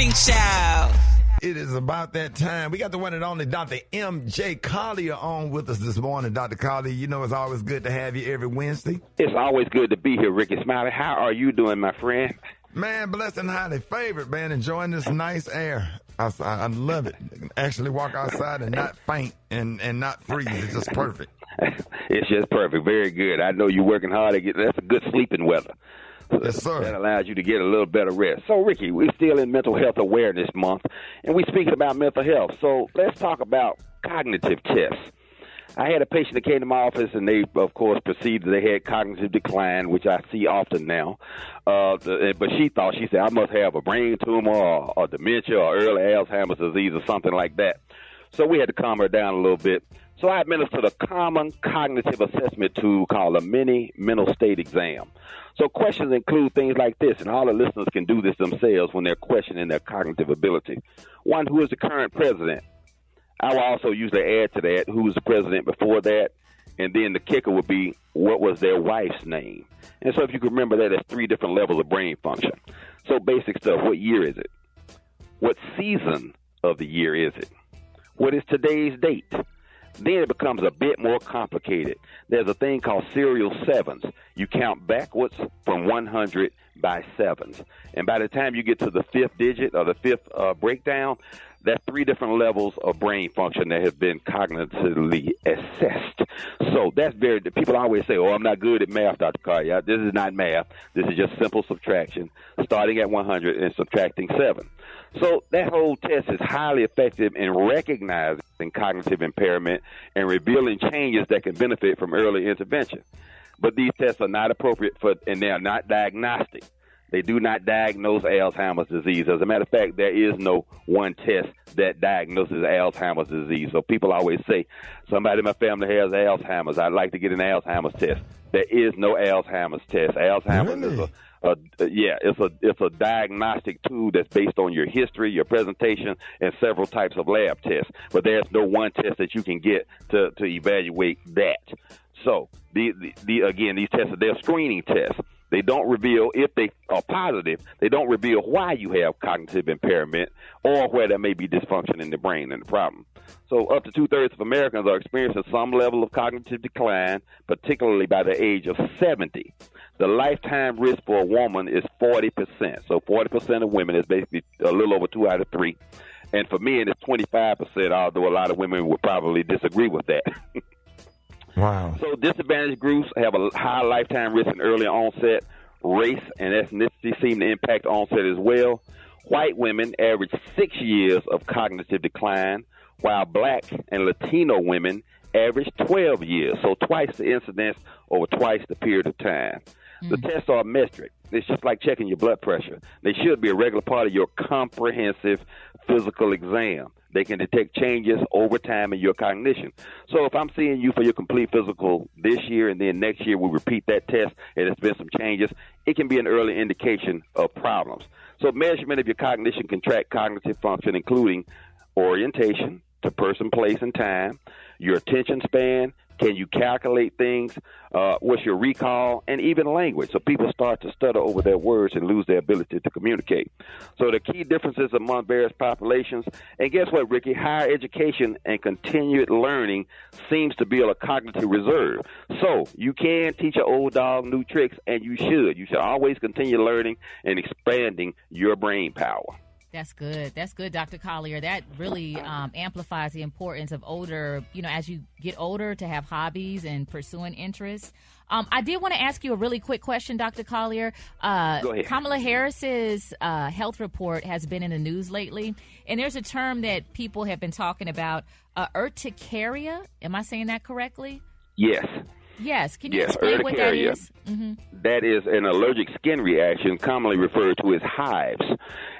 morning show. It is about that time. We got the one and only Dr. M.J. Collier on with us this morning. Dr. Collier, you know it's always good to have you every Wednesday. It's always good to be here, Rickey. Smiley, how are you doing, my friend? Man, blessed and highly favored, man. Enjoying this nice air. I love it. Actually walk outside and not faint and not freeze. It's just perfect. It's just perfect. Very good. I know you're working hard to get that's a good sleeping weather. Yes, sir. That allows you to get a little better rest. So, Rickey, we're still in Mental Health Awareness Month, and we're speaking about mental health. So let's talk about cognitive tests. I had a patient that came to my office, and they, of course, perceived that they had cognitive decline, which I see often now. But she said, I must have a brain tumor or dementia or early Alzheimer's disease or something like that. So we had to calm her down a little bit. So I administered a common cognitive assessment tool called a mini mental state exam. So questions include things like this, and all the listeners can do this themselves when they're questioning their cognitive ability. One, who is the current president? I will also usually add to that, who was the president before that? And then the kicker would be, what was their wife's name? And so if you can remember that, there's 3 different levels of brain function. So basic stuff, what year is it? What season of the year is it? What is today's date? Then it becomes a bit more complicated. There's a thing called serial sevens. You count backwards from 100 by sevens. And by the time you get to the 5th digit or the 5th breakdown, that's 3 different levels of brain function that have been cognitively assessed. So that's people always say, oh, I'm not good at math, Dr. Collier. This is not math. This is just simple subtraction, starting at 100 and subtracting 7. So that whole test is highly effective in recognizing cognitive impairment and revealing changes that can benefit from early intervention. But these tests are not appropriate and they are not diagnostic. They do not diagnose Alzheimer's disease. As a matter of fact, there is no one test that diagnoses Alzheimer's disease. So people always say, somebody in my family has Alzheimer's. I'd like to get an Alzheimer's test. There is no Alzheimer's test. Alzheimer's is it's a diagnostic tool that's based on your history, your presentation, and several types of lab tests. But there's no one test that you can get to evaluate that. So these tests, they're screening tests. They don't reveal, if they are positive, they don't reveal why you have cognitive impairment or where there may be dysfunction in the brain and the problem. So up to 2/3 of Americans are experiencing some level of cognitive decline, particularly by the age of 70. The lifetime risk for a woman is 40%. So 40% of women is basically a little over 2 out of 3. And for men, it's 25%, although a lot of women would probably disagree with that. Wow. So disadvantaged groups have a high lifetime risk in early onset. Race and ethnicity seem to impact onset as well. White women average 6 years of cognitive decline, while black and Latino women average 12 years, so twice the incidence over twice the period of time. The tests are metric. It's just like checking your blood pressure. They should be a regular part of your comprehensive physical exam. They can detect changes over time in your cognition. So if I'm seeing you for your complete physical this year and then next year we repeat that test and there's been some changes, it can be an early indication of problems. So measurement of your cognition can track cognitive function, including orientation to person, place, and time, your attention span, can you calculate things, what's your recall, and even language. So people start to stutter over their words and lose their ability to communicate. So the key differences among various populations, and guess what, Rickey? Higher education and continued learning seems to build a cognitive reserve. So you can teach an old dog new tricks, and you should. You should always continue learning and expanding your brain power. That's good. That's good, Dr. Collier. That really amplifies the importance of as you get older, to have hobbies and pursuing interests. I did want to ask you a really quick question, Dr. Collier. Go ahead. Kamala Harris's health report has been in the news lately, and there's a term that people have been talking about, urticaria. Am I saying that correctly? Yes. Yes. Can you explain what that is? Mm-hmm. That is an allergic skin reaction, commonly referred to as hives.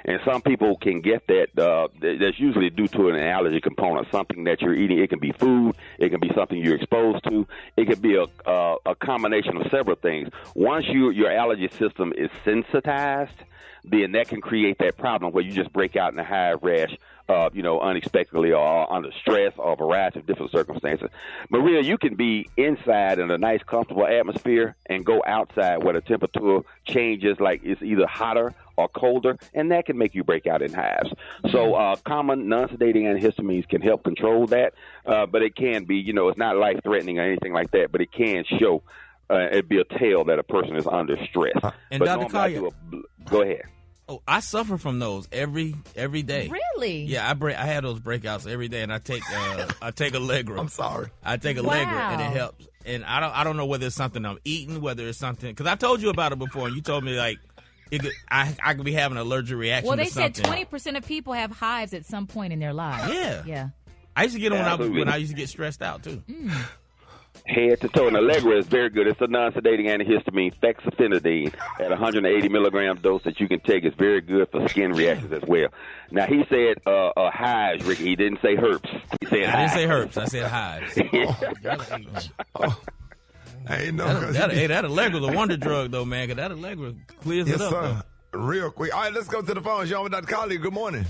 And some people can get that. That's usually due to an allergy component, something that you're eating. It can be food. It can be something you're exposed to. It can be a combination of several things. Once your allergy system is sensitized, then that can create that problem where you just break out in a hive rash unexpectedly or under stress or a variety of different circumstances. Maria, you can be inside in a nice, comfortable atmosphere and go outside where the temperature changes, like it's either hotter or colder, and that can make you break out in hives. So common non-sedating antihistamines can help control that, but it can be, it's not life-threatening or anything like that, but it can show, it'd be a tell that a person is under stress. And but Dr. Collier, go ahead. Oh, I suffer from those every day. Really? Yeah, I have those breakouts every day, and I take Allegra. I'm sorry. I take Allegra, and it helps. And I don't know whether it's something I'm eating, whether it's something, because I told you about it before, and you told me like I could be having an allergic reaction. Well, they to said something. 20% of people have hives at some point in their lives. Yeah. I used to get them when I used to get stressed out too. Head to toe. And Allegra is very good. It's a non-sedating antihistamine, fexofenadine, at 180 milligram dose that you can take. It's very good for skin reactions as well. Now, he said hives, Ricky. He didn't say herpes. He said I didn't say herpes. I said hives. That Allegra's a wonder drug, though, man, because that Allegra clears it up. Sir. Real quick. All right, let's go to the phone. You're on with Dr. Collier. Good morning.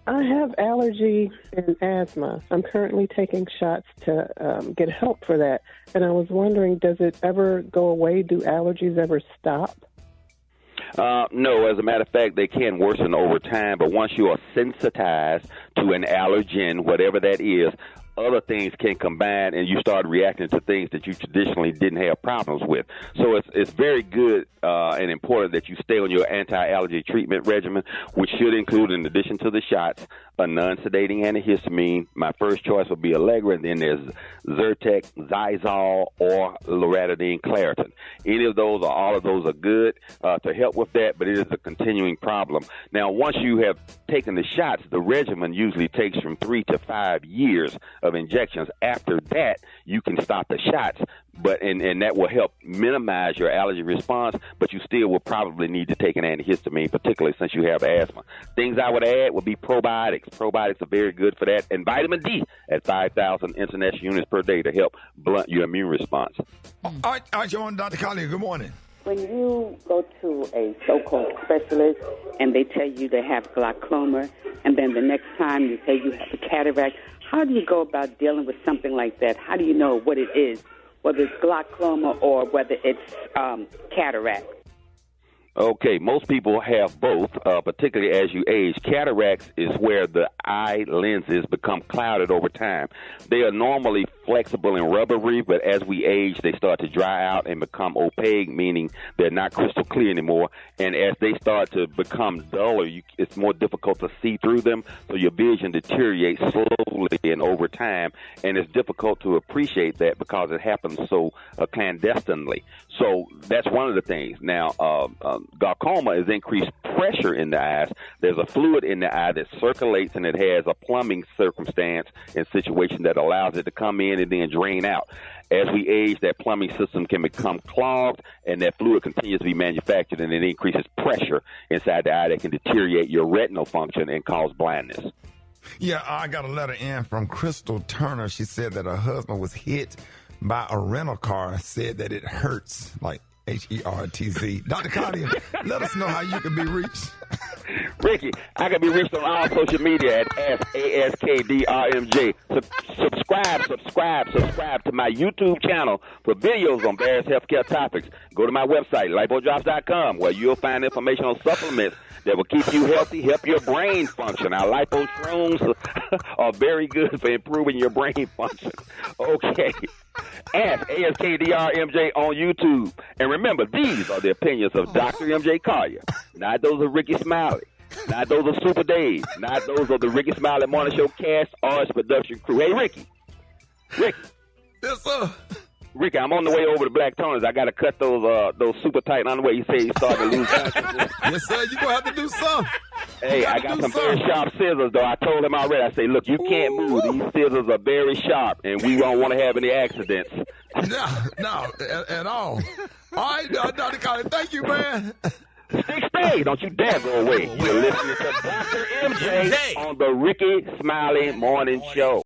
I have allergy and asthma. I'm currently taking shots to get help for that. And I was wondering, does it ever go away? Do allergies ever stop? No, as a matter of fact, they can worsen over time. But once you are sensitized to an allergen, whatever that is, other things can combine and you start reacting to things that you traditionally didn't have problems with. So it's very good and important that you stay on your anti-allergy treatment regimen, which should include, in addition to the shots, a non-sedating antihistamine. My first choice would be Allegra, and then there's Zyrtec, Zysol, or Loratadine Claritin. Any of those or all of those are good to help with that, but it is a continuing problem. Now, once you have taken the shots, the regimen usually takes from 3 to 5 years of injections. After that, you can stop the shots, and that will help minimize your allergy response, but you still will probably need to take an antihistamine, particularly since you have asthma. Things I would add would be probiotics. Probiotics are very good for that, and vitamin D at 5,000 international units per day to help blunt your immune response. All right, you're on Dr. Collier. Good morning. When you go to a so-called specialist and they tell you they have glaucoma, and then the next time you say you have a cataract, how do you go about dealing with something like that? How do you know what it is, whether it's glaucoma or whether it's cataract? Okay, most people have both, particularly as you age. Cataracts is where the eye lenses become clouded over time. They are normally flexible and rubbery, but as we age, they start to dry out and become opaque, meaning they're not crystal clear anymore. And as they start to become duller, it's more difficult to see through them, so your vision deteriorates slowly and over time, and it's difficult to appreciate that because it happens so clandestinely. So that's one of the things. Now, glaucoma is increased pressure in the eyes. There's a fluid in the eye that circulates, and it has a plumbing circumstance and situation that allows it to come in and then drain out. As we age, that plumbing system can become clogged, and that fluid continues to be manufactured, and it increases pressure inside the eye that can deteriorate your retinal function and cause blindness. Yeah, I got a letter in from Crystal Turner. She said that her husband was hit by a rental car, said that it hurts, like Hertz. Dr. Collier, let us know how you can be reached. Ricky, I can be reached on all social media at ASKDRMJ. Subscribe to my YouTube channel for videos on various healthcare topics. Go to my website, lipodrops.com, where you'll find information on supplements that will keep you healthy, help your brain function. Our liposhrooms are very good for improving your brain function. Okay. Ask ASKDRMJ on YouTube. And remember, these are the opinions of Dr. MJ Collier, not those of Ricky Smiley, not those of Super Dave, not those of the Ricky Smiley Morning Show cast or its production crew. Hey, Ricky. Yes, sir. Ricky, I'm on the way over to Black Toners. I got to cut those super tight underwear. You say you started to lose consciousness. Yes, sir. You're going to have to do something. Hey, I got some very sharp scissors, though. I told him already. I say, look, you can't move. These scissors are very sharp, and we don't want to have any accidents. No, at all. All right, Dr. Collier, thank you, man. Stay. Don't you dare go away. You're listening to Dr. MJ on the Ricky Smiley Morning Show.